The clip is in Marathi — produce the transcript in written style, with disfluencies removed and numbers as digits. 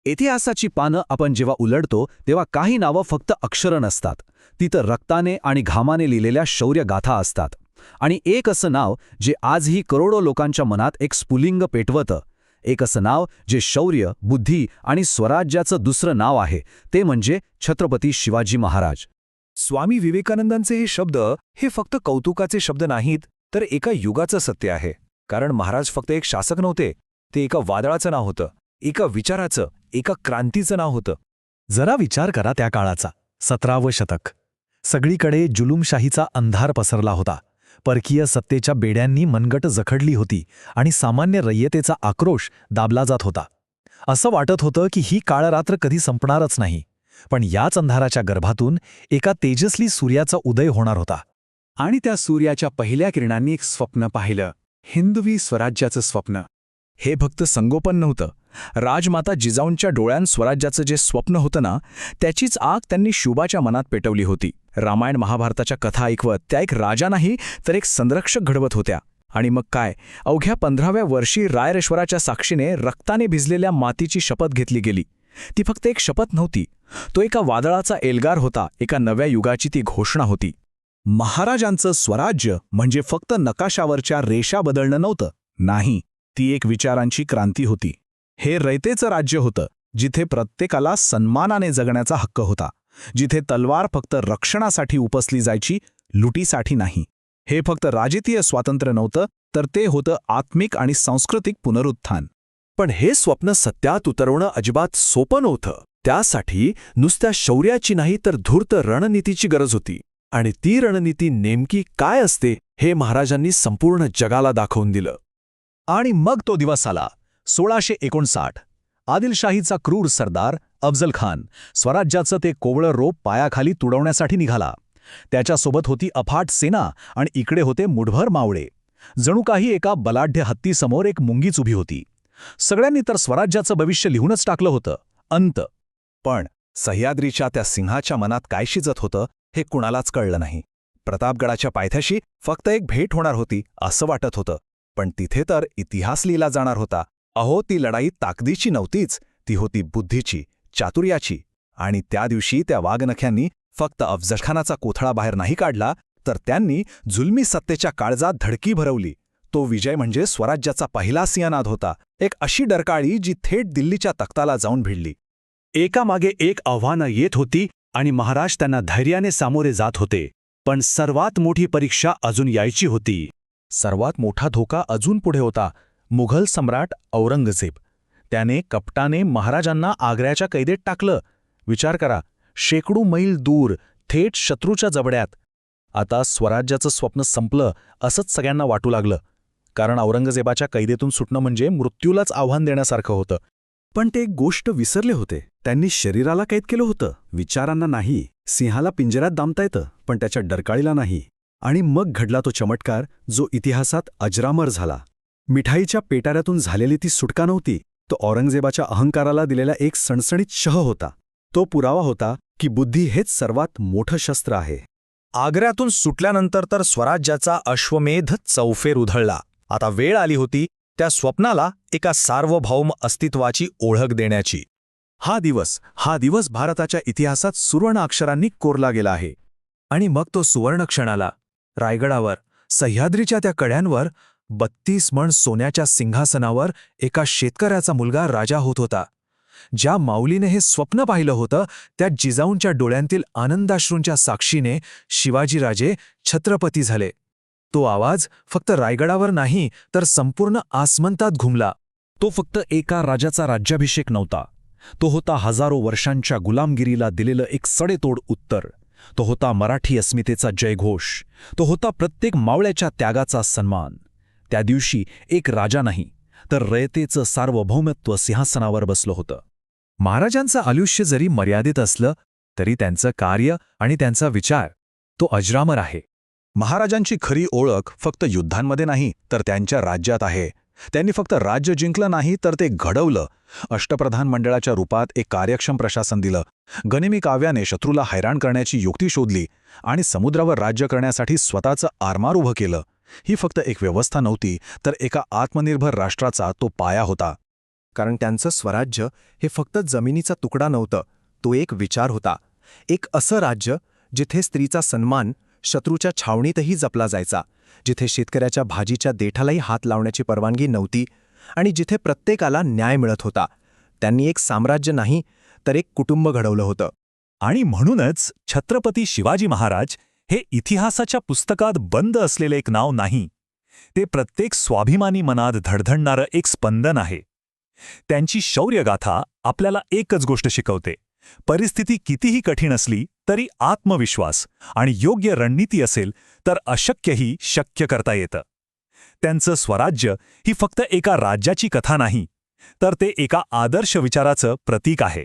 इतिहासाची पानं आपण जेव्हा उलटतो तेव्हा काही नावं फक्त अक्षरं नसतात. तिथं रक्ताने आणि घामाने लिहिलेल्या शौर्यगाथा असतात. आणि एक असं नाव जे आजही करोडो लोकांच्या मनात एक स्फुलिंग पेटवतं, एक असं नाव जे शौर्य, बुद्धी आणि स्वराज्याचं दुसरं नाव आहे, ते म्हणजे छत्रपती शिवाजी महाराज. स्वामी विवेकानंदांचे हे शब्द हे फक्त कौतुकाचे शब्द नाहीत, तर एका युगाचं सत्य आहे. कारण महाराज फक्त एक शासक नव्हते, ते एका वादळाचं नाव होतं, एका विचाराचं, एका क्रांतीचं नाव होतं. जरा विचार करा त्या काळाचा. 17वं शतक. सगळीकडे जुलूमशाहीचा अंधार पसरला होता. परकीय सत्तेच्या बेड्यांनी मनगट जखडली होती आणि सामान्य रय्यतेचा आक्रोश दाबला जात होता. असं वाटत होतं की ही काळरात्र कधी संपणारच नाही. पण याच अंधाराच्या गर्भातून एका तेजस्वी सूर्याचा उदय होणार होता. आणि त्या सूर्याच्या पहिल्या किरणांनी एक स्वप्न पाहिलं, हिंदवी स्वराज्याचं स्वप्न. हे फक्त संगोपन नव्हतं. राजमाता जिजाऊंच्या डोळ्यात स्वराज्याचं जे स्वप्न होतं ना, त्याचीच आग त्यांनी शुभाच्या मनात पेटवली होती. रामायण महाभारताच्या कथा ऐकवत त्या एक राजा नाही तर एक संरक्षक घडवत होत्या. आणि मग काय, अवघ्या 15व्या वर्षी रायरेश्वराच्या साक्षीने रक्ताने भिजलेल्या मातीची शपथ घेतली गेली. ती फक्त एक शपथ नव्हती, तो एका वादळाचा एल्गार होता, एका नव्या युगाची ती घोषणा होती. महाराजांचं स्वराज्य म्हणजे फक्त नकाशावरच्या रेषा बदलणं नव्हतं. नाही, ती एक विचारांची क्रांती होती. हे रयतेचं राज्य होतं, जिथे प्रत्येकाला सन्मानाने जगण्याचा हक्क होता, जिथे तलवार फक्त रक्षणासाठी उपसली जायची, लुटीसाठी नाही. हे फक्त राजकीय स्वातंत्र्य नव्हतं, तर ते होतं आत्मिक आणि सांस्कृतिक पुनरुत्थान. पण हे स्वप्न सत्यात उतरवणं अजिबात सोपं नव्हतं. त्यासाठी नुसत्या शौर्याची नाही तर धूर्त रणनीतीची गरज होती. आणि ती रणनीती नेमकी काय असते हे महाराजांनी संपूर्ण जगाला दाखवून दिलं. आणि मग तो दिवस आला, 1659. आदिलशाहीचा क्रूर सरदार अफजल खान स्वराज्याचं ते कोवळं रोप पायाखाली तुडवण्यासाठी निघाला. त्याच्यासोबत होती अफाट सेना आणि इकडे होते मुठभर मावळे. जणू काही एका बलाढ्य हत्तीसमोर एक मुंगीच उभी होती. सगळ्यांनी तर स्वराज्याचं भविष्य लिहूनच टाकलं होतं, अंत. पण सह्याद्रीच्या त्या सिंहाच्या मनात काय शिजत होतं हे कुणालाच कळलं नाही. प्रतापगडाच्या पायथ्याशी फक्त एक भेट होणार होती असं वाटत होतं, पण तिथे तर इतिहास लिहिला जाणार होता. अहो, ती लढाई ताकदीची नव्हतीच, ती होती बुद्धीची, चातुर्याची. आणि त्या दिवशी त्या वाघनख्यांनी फक्त अफजलखानाचा कोथळा बाहेर नाही काढला, तर त्यांनी जुलमी सत्तेच्या काळजात धडकी भरवली. तो विजय म्हणजे स्वराज्याचा पहिला सिंहनाद होता, एक अशी डरकाळी जी थेट दिल्लीच्या तख्ताला जाऊन भिडली. एकामागे एक आव्हानं येत होती आणि महाराज त्यांना धैर्याने सामोरे जात होते. पण सर्वात मोठी परीक्षा अजून यायची होती. सर्वात मोठा धोका अजून पुढे होता, मुघल सम्राट औरंगजेब. त्याने कपटाने महाराजांना आग्र्याच्या कैदेत टाकलं. विचार करा, शेकडो मैल दूर, थेट शत्रूच्या जबड्यात. आता स्वराज्याचं स्वप्न संपलं असंच सगळ्यांना वाटू लागलं. कारण औरंगजेबाच्या कैदेतून सुटणं म्हणजे मृत्यूलाच आव्हान देण्यासारखं होतं. पण ते एक गोष्ट विसरले होते. त्यांनी शरीराला कैद केलं होतं, विचारांना नाही. सिंहाला पिंजऱ्यात दामता येतं, पण त्याच्या डरकाळीला नाही. आणि मग घडला तो चमत्कार जो इतिहासात अजरामर झाला. मिठाईच्या पेटाऱ्यातून झालेली ती सुटका नव्हती, तो औरंगजेबाच्या अहंकाराला दिलेला एक सणसणीत शह होता. तो पुरावा होता की बुद्धी हेच सर्वात मोठं शस्त्र आहे. आग्र्यातून सुटल्यानंतर तर स्वराज्याचा अश्वमेध चौफेर उधळला. आता वेळ आली होती त्या स्वप्नाला एका सार्वभौम अस्तित्वाची ओळख देण्याची. हा दिवस भारताच्या इतिहासात सुवर्ण अक्षरांनी कोरला गेला आहे. आणि मग तो सुवर्ण क्षण आला. रायगडावर, सह्याद्रीच्या त्या कड्यांवर 32 मण सोन्याच्या सिंहासनावर एका शेतकऱ्याचा मुलगा राजा होत होता. ज्या माऊलीने हे स्वप्न पाहिलं होतं, त्या जिजाऊंच्या डोळ्यांतील आनंदाश्रूंच्या साक्षीने शिवाजीराजे छत्रपती झाले. तो आवाज फक्त रायगडावर नाही तर संपूर्ण आसमंतात घुमला. तो फक्त एका राजाचा राज्याभिषेक नव्हता. तो होता हजारो वर्षांच्या गुलामगिरीला दिलेलं एक सडेतोड उत्तर. तो होता मराठी अस्मितेचा जयघोष. तो होता प्रत्येक मावळ्याच्या त्यागाचा सन्मान. त्या दिवशी एक राजा नाही तर रयतेचं सार्वभौमत्व सिंहासनावर बसलं होतं. महाराजांचं आयुष्य जरी मर्यादित असलं तरी त्यांचं कार्य आणि त्यांचा विचार तो अजरामर आहे. महाराजांची खरी ओळख फक्त युद्धांमध्ये नाही तर त्यांच्या राज्यात आहे. त्यांनी फक्त राज्य जिंकलं नाही तर ते घडवलं. अष्टप्रधान मंडळाच्या रूपात एक कार्यक्षम प्रशासन दिलं. गनिमी काव्याने शत्रूला हैराण करण्याची युक्ती शोधली आणि समुद्रावर राज्य करण्यासाठी स्वतःचं आरमार उभं केलं. ही फक्त एक व्यवस्था नव्हती तर एका आत्मनिर्भर राष्ट्राचा तो पाया होता. कारण त्यांचं स्वराज्य हे फक्त जमिनीचा तुकडा नव्हतं, तो एक विचार होता. एक असं राज्य जिथे स्त्रीचा सन्मान शत्रूच्या छावणीतही जपला जायचा, जिथे शेतकऱ्याच्या भाजीच्या देठालाही हात लावण्याची परवानगी नव्हती आणि जिथे प्रत्येकाला न्याय मिळत होता. त्यांनी एक साम्राज्य नाही तर एक कुटुंब घडवलं होतं. आणि म्हणूनच छत्रपती शिवाजी महाराज हे इतिहासाच्या पुस्तकात बंद असलेले एक नाव नाही. ते प्रत्येक स्वाभिमानी मनात धडधडणारं एक स्पंदन आहे. त्यांची शौर्यगाथा आपल्याला एकच गोष्ट शिकवते: परिस्थिती कितीही कठीण असली तरी आत्मविश्वास आणि योग्य रणनीती असेल तर अशक्यही शक्य करता येतं. त्यांचं स्वराज्य ही फक्त एका राज्याची कथा नाही, तर ते एका आदर्श विचाराचं प्रतीक आहे.